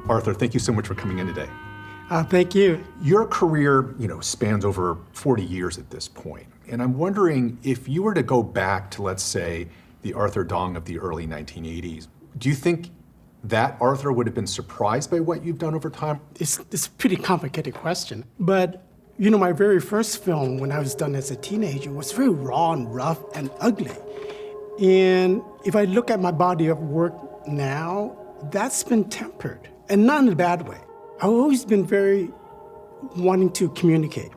Arthur, thank you so much for coming in today. Thank you. Your career, spans over 40 years at this point. And I'm wondering if you were to go back to, let's say, the Arthur Dong of the early 1980s, do you think that Arthur would have been surprised by what you've done over time? It's a pretty complicated question. But, my very first film when I was done as a teenager was very raw and rough and ugly. And if I look at my body of work now, that's been tempered, and not in a bad way. I've always been very wanting to communicate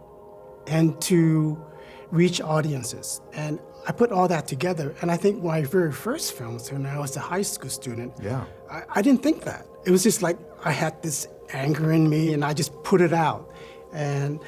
and to reach audiences. And I put all that together, and I think my very first films when I was a high school student, I didn't think that. It was just like I had this anger in me, and I just put it out. And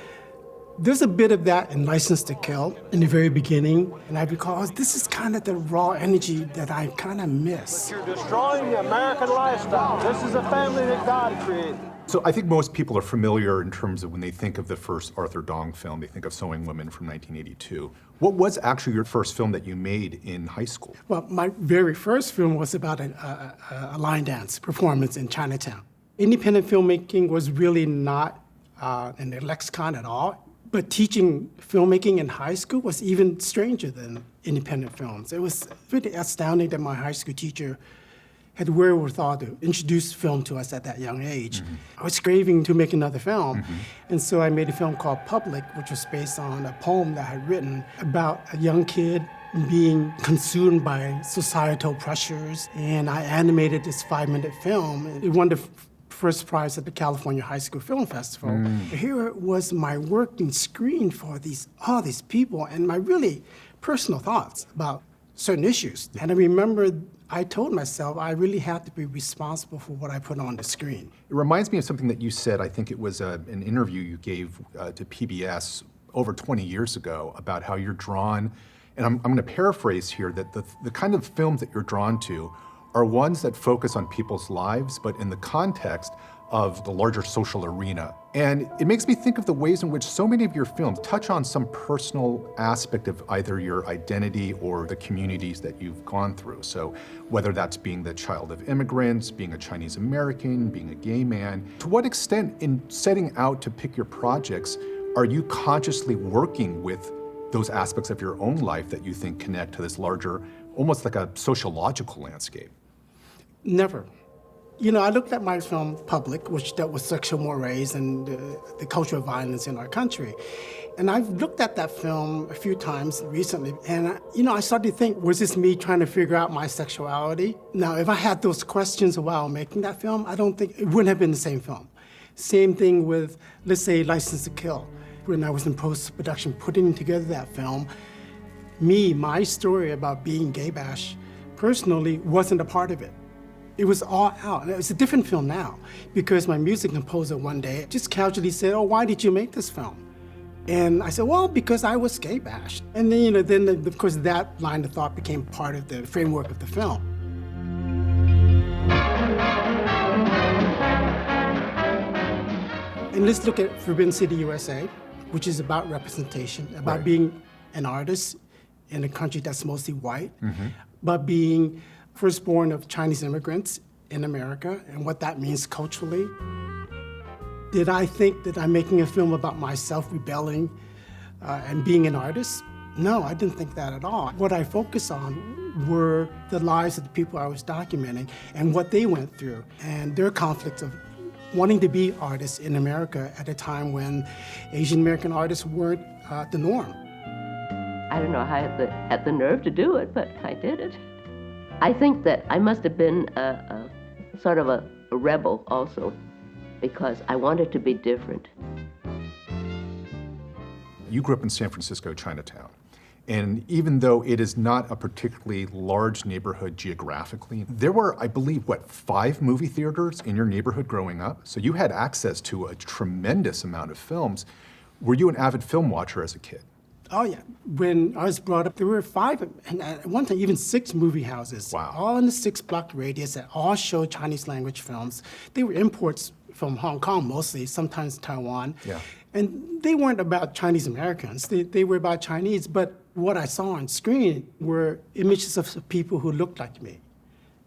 there's a bit of that in License to Kill in the very beginning, and I recall this is kind of the raw energy that I kind of miss. You're destroying the American lifestyle. This is a family that God created. So I think most people are familiar in terms of when they think of the first Arthur Dong film, they think of Sewing Women from 1982. What was actually your first film that you made in high school? Well, my very first film was about a line dance performance in Chinatown. Independent filmmaking was really not in the lexicon at all. But teaching filmmaking in high school was even stranger than independent films. It was pretty astounding that my high school teacher had wherewithal to introduce film to us at that young age. Mm-hmm. I was craving to make another film, and so I made a film called Public, which was based on a poem that I had written about a young kid being consumed by societal pressures, and I animated this 5-minute film. It won the first prize at the California High School Film Festival. Here was my working screen for all these people and my really personal thoughts about certain issues. And I remember I told myself I really had to be responsible for what I put on the screen. It reminds me of something that you said, I think it was an interview you gave to PBS over 20 years ago about how you're drawn, and I'm going to paraphrase here, that the kind of films that you're drawn to are ones that focus on people's lives, but in the context of the larger social arena. And it makes me think of the ways in which so many of your films touch on some personal aspect of either your identity or the communities that you've gone through. So whether that's being the child of immigrants, being a Chinese American, being a gay man, to what extent in setting out to pick your projects are you consciously working with those aspects of your own life that you think connect to this larger, almost like a sociological landscape? Never. I looked at my film Public, which dealt with sexual mores and the culture of violence in our country. And I've looked at that film a few times recently, and I started to think, was this me trying to figure out my sexuality? Now, if I had those questions while making that film, I don't think it wouldn't have been the same film. Same thing with, let's say, License to Kill. When I was in post-production putting together that film, my story about being gay bash personally wasn't a part of it. It was all out. It's a different film now because my music composer one day just casually said, "Oh, why did you make this film?" And I said, "Well, because I was gay bashed." And then, of course, that line of thought became part of the framework of the film. And let's look at Forbidden City, USA, which is about representation, about being an artist in a country that's mostly white, but being firstborn of Chinese immigrants in America and what that means culturally. Did I think that I'm making a film about myself rebelling and being an artist? No, I didn't think that at all. What I focused on were the lives of the people I was documenting and what they went through and their conflicts of wanting to be artists in America at a time when Asian American artists weren't the norm. I don't know how I had the nerve to do it, but I did it. I think that I must have been a sort of a rebel also, because I wanted to be different. You grew up in San Francisco, Chinatown. And even though it is not a particularly large neighborhood geographically, there were, I believe, 5 movie theaters in your neighborhood growing up? So you had access to a tremendous amount of films. Were you an avid film watcher as a kid? Oh, yeah. When I was brought up, there were 5, and at one time, even 6 movie houses. Wow. All in the 6-block radius that all showed Chinese language films. They were imports from Hong Kong mostly, sometimes Taiwan. Yeah. And they weren't about Chinese Americans. They were about Chinese, but what I saw on screen were images of people who looked like me.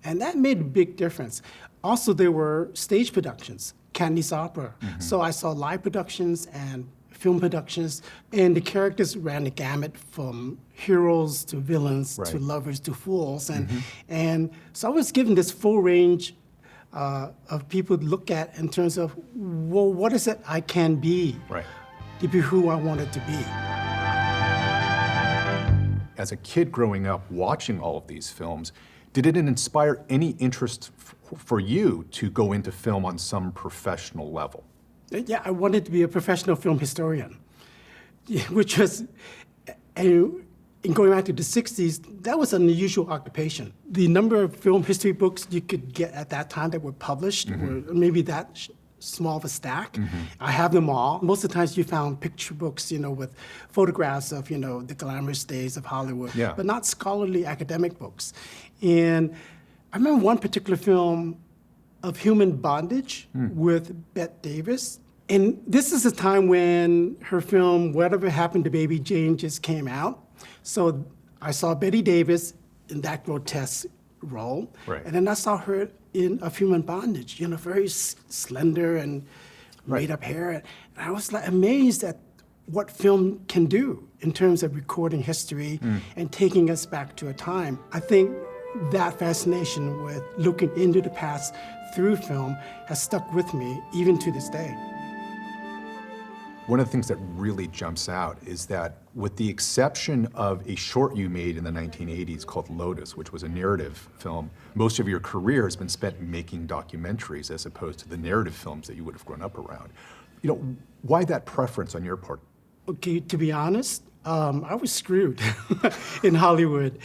And that made a big difference. Also, there were stage productions, Cantonese opera. So I saw live productions and film productions, and the characters ran the gamut from heroes to villains to Right. lovers to fools. And so I was given this full range of people to look at in terms of, well, what is it I can be Right. to be who I wanted to be? As a kid growing up watching all of these films, did it inspire any interest for you to go into film on some professional level? Yeah, I wanted to be a professional film historian, which was, and in going back to the 60s, that was an unusual occupation. The number of film history books you could get at that time that were published were maybe that small of a stack. I have them all. Most of the times you found picture books, with photographs of, the glamorous days of Hollywood, Yeah. but not scholarly academic books. And I remember one particular film of human bondage with Bette Davis. And this is a time when her film, Whatever Happened to Baby Jane, just came out. So I saw Betty Davis in that grotesque role. Right. And then I saw her in Of Human Bondage, very slender and made up hair. And I was like amazed at what film can do in terms of recording history and taking us back to a time. I think that fascination with looking into the past through film has stuck with me even to this day. One of the things that really jumps out is that with the exception of a short you made in the 1980s called Lotus, which was a narrative film, most of your career has been spent making documentaries as opposed to the narrative films that you would have grown up around. Why that preference on your part? Okay, to be honest, I was screwed in Hollywood.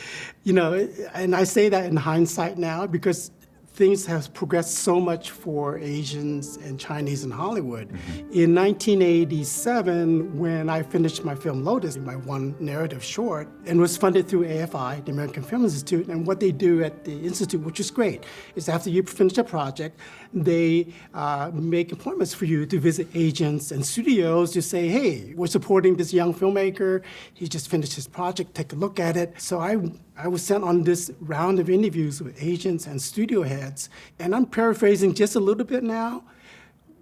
And I say that in hindsight now because things have progressed so much for Asians and Chinese in Hollywood. In 1987, when I finished my film Lotus, my one narrative short, and was funded through AFI, the American Film Institute, and what they do at the Institute, which is great, is after you finish a project, they make appointments for you to visit agents and studios to say, hey, we're supporting this young filmmaker, he just finished his project, take a look at it. So I was sent on this round of interviews with agents and studio heads, and I'm paraphrasing just a little bit now,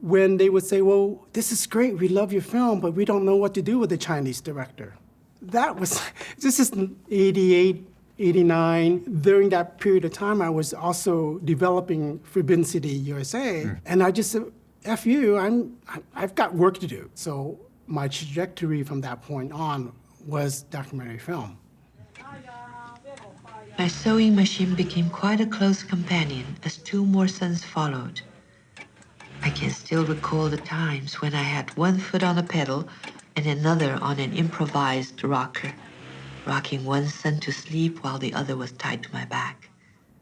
when they would say, well, this is great, we love your film, but we don't know what to do with the Chinese director. This is 88, 89. During that period of time, I was also developing Forbidden City, USA, and I just said, F you, I've got work to do. So my trajectory from that point on was documentary film. My sewing machine became quite a close companion as two more sons followed. I can still recall the times when I had one foot on a pedal and another on an improvised rocker, rocking one son to sleep while the other was tied to my back.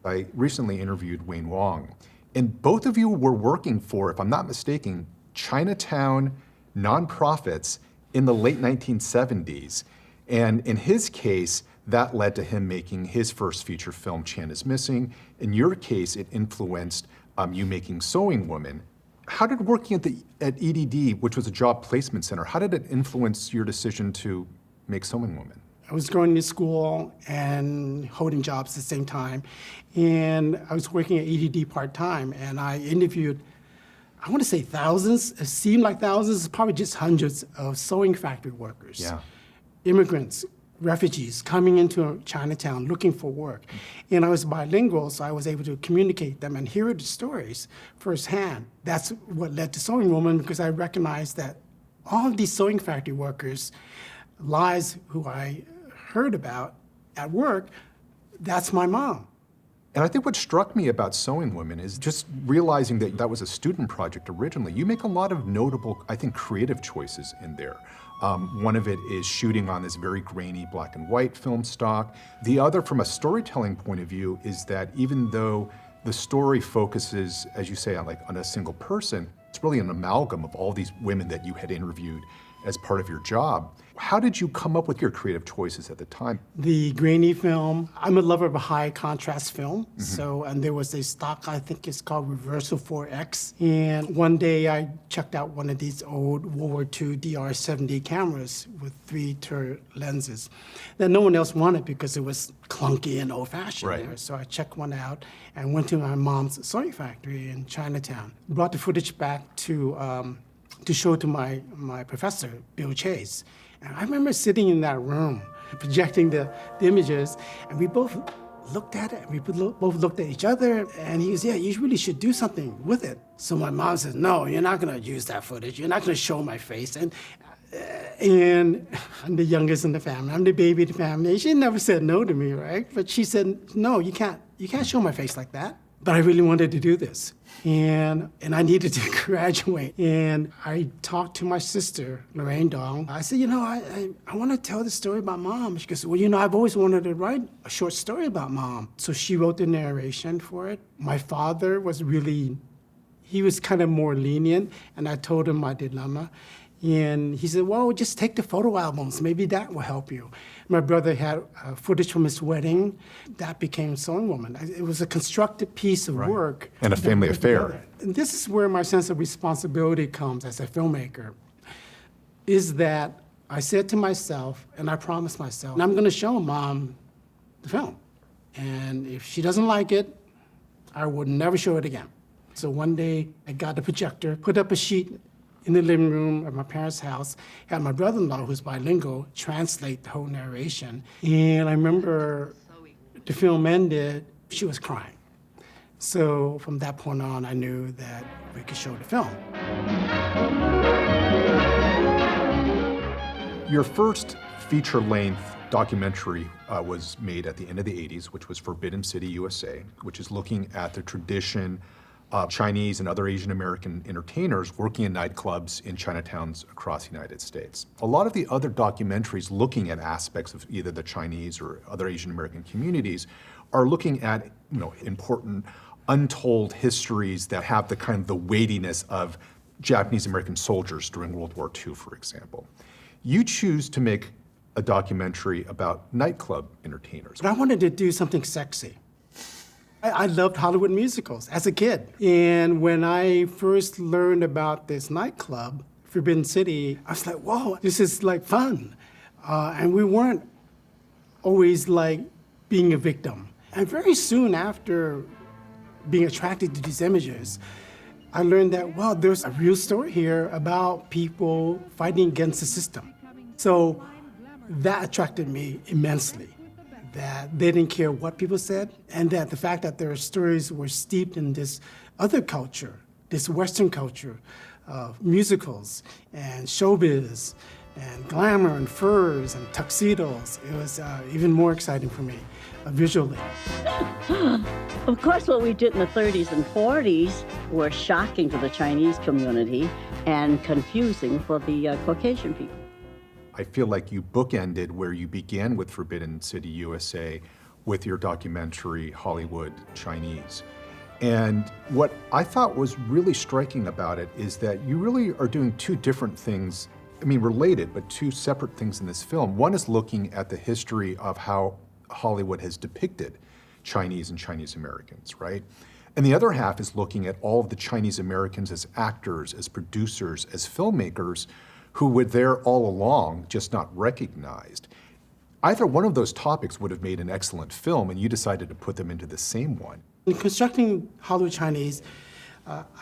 I recently interviewed Wayne Wong, and both of you were working for, if I'm not mistaken, Chinatown nonprofits in the late 1970s. And in his case, that led to him making his first feature film, Chan is Missing. In your case, it influenced you making Sewing Woman. How did working at EDD, which was a job placement center, how did it influence your decision to make Sewing Woman? I was going to school and holding jobs at the same time, and I was working at EDD part-time, and I interviewed, I want to say thousands, it seemed like thousands, probably just hundreds of sewing factory workers, immigrants, refugees coming into Chinatown looking for work. And I was bilingual, so I was able to communicate them and hear the stories firsthand. That's what led to Sewing Woman, because I recognized that all of these sewing factory workers, lives who I heard about at work, that's my mom. And I think what struck me about Sewing Women is just realizing that that was a student project originally. You make a lot of notable, I think, creative choices in there. One of it is shooting on this very grainy black and white film stock. The other, from a storytelling point of view, is that even though the story focuses, as you say, on a single person, it's really an amalgam of all these women that you had interviewed as part of your job. How did you come up with your creative choices at the time? The grainy film. I'm a lover of a high contrast film. And there was a stock, I think it's called Reversal 4X. And one day I checked out one of these old World War II DR-70 cameras with 3-tur lenses that no one else wanted because it was clunky and old-fashioned. Right. So I checked one out and went to my mom's sewing factory in Chinatown. Brought the footage back to show to my professor, Bill Chase. And I remember sitting in that room, projecting the images, and we both looked at it, and we both looked at each other, and he goes, yeah, you really should do something with it. So my mom says, no, you're not gonna use that footage. You're not gonna show my face. And I'm the youngest in the family. I'm the baby of the family. She never said no to me, right? But she said, no, you can't show my face like that. But I really wanted to do this. And I needed to graduate. And I talked to my sister, Lorraine Dong. I said, I want to tell the story about Mom. She goes, well, I've always wanted to write a short story about Mom. So she wrote the narration for it. My father was he was kind of more lenient, and I told him my dilemma. And he said, well, just take the photo albums. Maybe that will help you. My brother had footage from his wedding. That became Sewing Woman. It was a constructed piece of work. And a family affair. And this is where my sense of responsibility comes as a filmmaker, is that I said to myself, and I promised myself, and I'm going to show Mom the film. And if she doesn't like it, I would never show it again. So one day, I got the projector, put up a sheet in the living room of my parents' house, had my brother-in-law, who's bilingual, translate the whole narration. And I remember the film ended, she was crying. So from that point on, I knew that we could show the film. Your first feature-length documentary was made at the end of the 80s, which was Forbidden City, USA, which is looking at the tradition of Chinese and other Asian American entertainers working in nightclubs in Chinatowns across the United States. A lot of the other documentaries looking at aspects of either the Chinese or other Asian American communities are looking at important untold histories that have the kind of the weightiness of Japanese American soldiers during World War II, for example. You choose to make a documentary about nightclub entertainers. But I wanted to do something sexy. I loved Hollywood musicals as a kid. And when I first learned about this nightclub, Forbidden City, I was like, whoa, this is like fun. And we weren't always like being a victim. And very soon after being attracted to these images, I learned that, well, there's a real story here about people fighting against the system. So that attracted me immensely. That they didn't care what people said, and that the fact that their stories were steeped in this other culture, this Western culture of musicals and showbiz and glamour and furs and tuxedos, it was even more exciting for me visually. Of course, what we did in the 30s and 40s were shocking to the Chinese community and confusing for the Caucasian people. I feel like you bookended where you began with Forbidden City, USA, with your documentary, Hollywood Chinese. And what I thought was really striking about it is that you really are doing two different things, related, but two separate things in this film. One is looking at the history of how Hollywood has depicted Chinese and Chinese Americans, right? And the other half is looking at all of the Chinese Americans as actors, as producers, as filmmakers, who were there all along, just not recognized. Either one of those topics would have made an excellent film, and you decided to put them into the same one. In constructing Hollywood Chinese,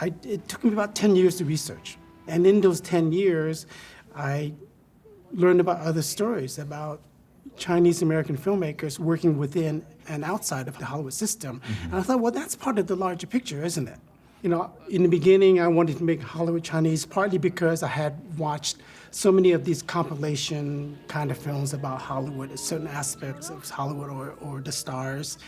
it took me about 10 years to research. And in those 10 years, I learned about other stories about Chinese American filmmakers working within and outside of the Hollywood system. And I thought, well, that's part of the larger picture, isn't it? In the beginning, I wanted to make Hollywood Chinese partly because I had watched so many of these compilation kind of films about Hollywood, certain aspects of Hollywood or the stars,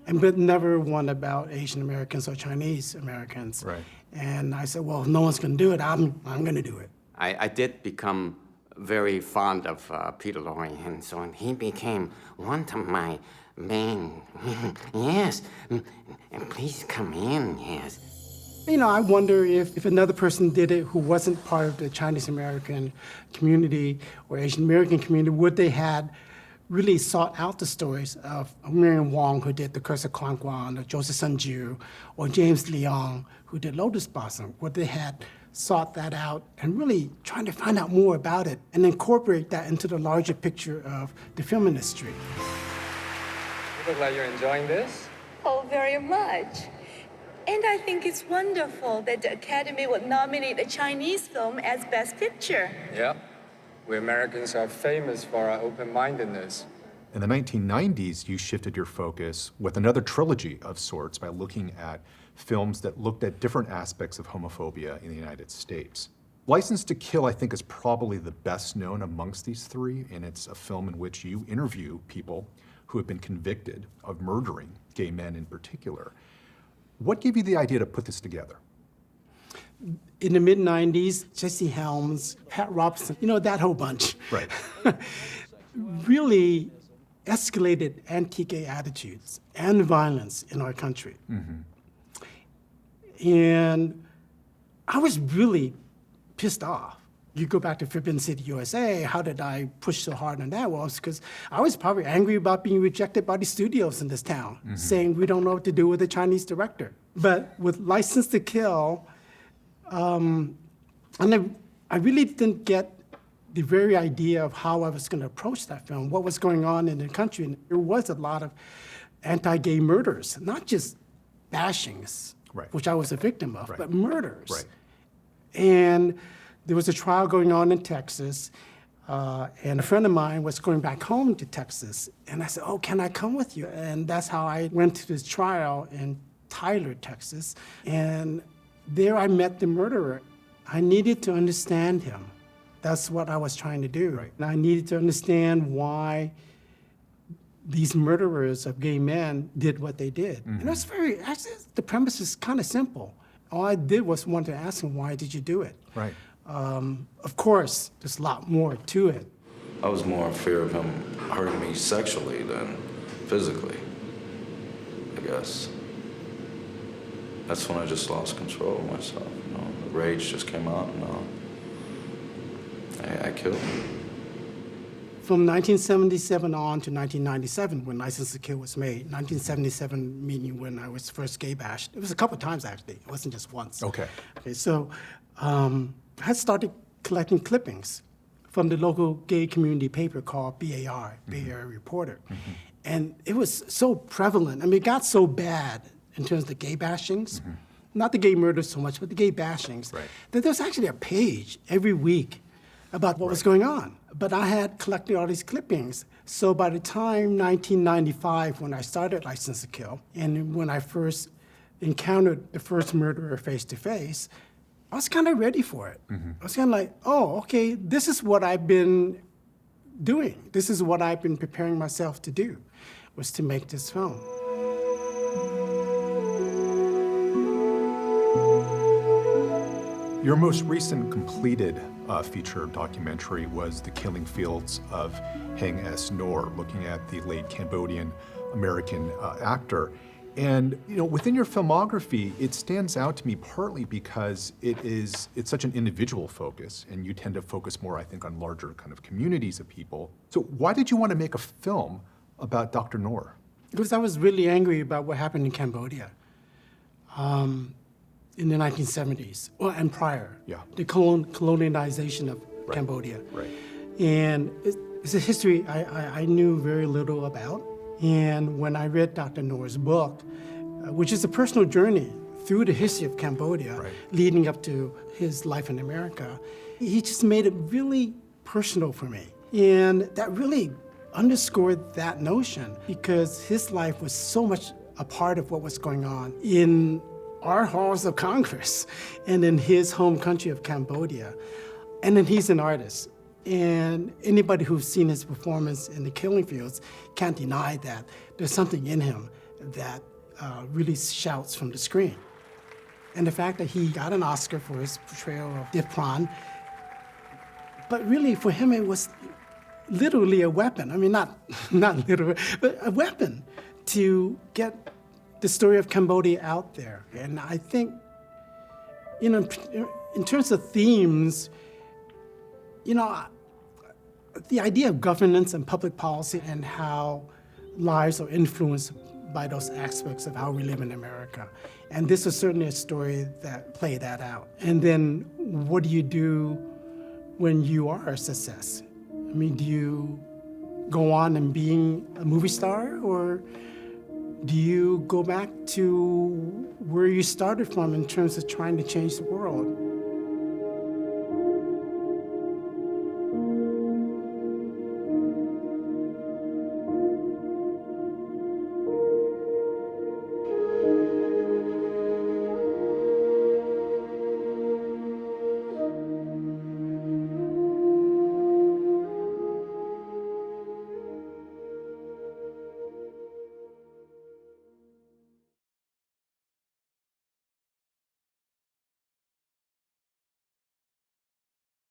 but never one about Asian Americans or Chinese Americans. Right. And I said, well, if no one's going to do it, I'm going to do it. I did become very fond of Peter Lorre, and so he became one of my main, yes, please come in, yes. I wonder if another person did it who wasn't part of the Chinese American community or Asian American community, would they had really sought out the stories of Miriam Wong, who did The Curse of Kwan Kwan, or Joseph Sunju, or James Leong, who did Lotus Blossom, would they had sought that out and really trying to find out more about it and incorporate that into the larger picture of the film industry. You look like you're enjoying this. Oh, very much. And I think it's wonderful that the Academy would nominate a Chinese film as Best Picture. Yeah. We Americans are famous for our open-mindedness. In the 1990s, you shifted your focus with another trilogy of sorts by looking at films that looked at different aspects of homophobia in the United States. License to Kill, I think, is probably the best known amongst these three, and it's a film in which you interview people who have been convicted of murdering gay men in particular. What gave you the idea to put this together? In the mid-90s, Jesse Helms, Pat Robertson, that whole bunch. Right. Really escalated anti-gay attitudes and violence in our country. And I was really pissed off. You go back to Forbidden City, USA, how did I push so hard on that? Well, it's because I was probably angry about being rejected by the studios in this town, saying we don't know what to do with a Chinese director. But with License to Kill, and I really didn't get the very idea of how I was going to approach that film, what was going on in the country. And there was a lot of anti-gay murders, not just bashings, which I was a victim of, but murders. Right. And there was a trial going on in Texas, and a friend of mine was going back home to Texas. And I said, oh, can I come with you? And that's how I went to this trial in Tyler, Texas. And there I met the murderer. I needed to understand him. That's what I was trying to do. Right. And I needed to understand why these murderers of gay men did what they did. And that's actually, the premise is kind of simple. All I did was want to ask him, why did you do it? Right. Of course, there's a lot more to it. I was more in fear of him hurting me sexually than physically, I guess. That's when I just lost control of myself. The rage just came out, and I killed him. From 1977 on to 1997, when License to Kill was made, 1977 meaning when I was first gay bashed. It was a couple times, actually. It wasn't just once. Okay. So I had started collecting clippings from the local gay community paper called BAR, Bay Area Reporter. And it was so prevalent. I mean, it got so bad in terms of the gay bashings, not the gay murders so much, but the gay bashings, that there was actually a page every week about what was going on. But I had collected all these clippings. So by the time 1995, when I started License to Kill, and when I first encountered the first murderer face to face, I was kind of ready for it. I was kind of like, oh, okay, this is what I've been doing. This is what I've been preparing myself to do, was to make this film. Your most recent completed feature documentary was The Killing Fields of Heng S. Nor, looking at the late Cambodian American actor. And within your filmography, it stands out to me partly because it's such an individual focus, and you tend to focus more, I think, on larger kind of communities of people. So why did you want to make a film about Dr. Nor? Because I was really angry about what happened in Cambodia. In the 1970s, and prior, the colonization of Cambodia. And it's a history I knew very little about. And when I read Dr. Nor's book, which is a personal journey through the history of Cambodia, leading up to his life in America, he just made it really personal for me. And that really underscored that notion, because his life was so much a part of what was going on in our halls of Congress and in his home country of Cambodia. And then he's an artist. And anybody who's seen his performance in The Killing Fields can't deny that there's something in him that really shouts from the screen. And the fact that he got an Oscar for his portrayal of Dip Pran, but really for him it was literally a weapon. I mean, not literally, but a weapon to get the story of Cambodia out there. And I think You know, in terms of themes, you know, the idea of governance and public policy and how lives are influenced by those aspects of how we live in America. And this was certainly a story that played that out. And then what do you do when you are a success? I mean, do you go on and being a movie star, or do you go back to where you started from in terms of trying to change the world?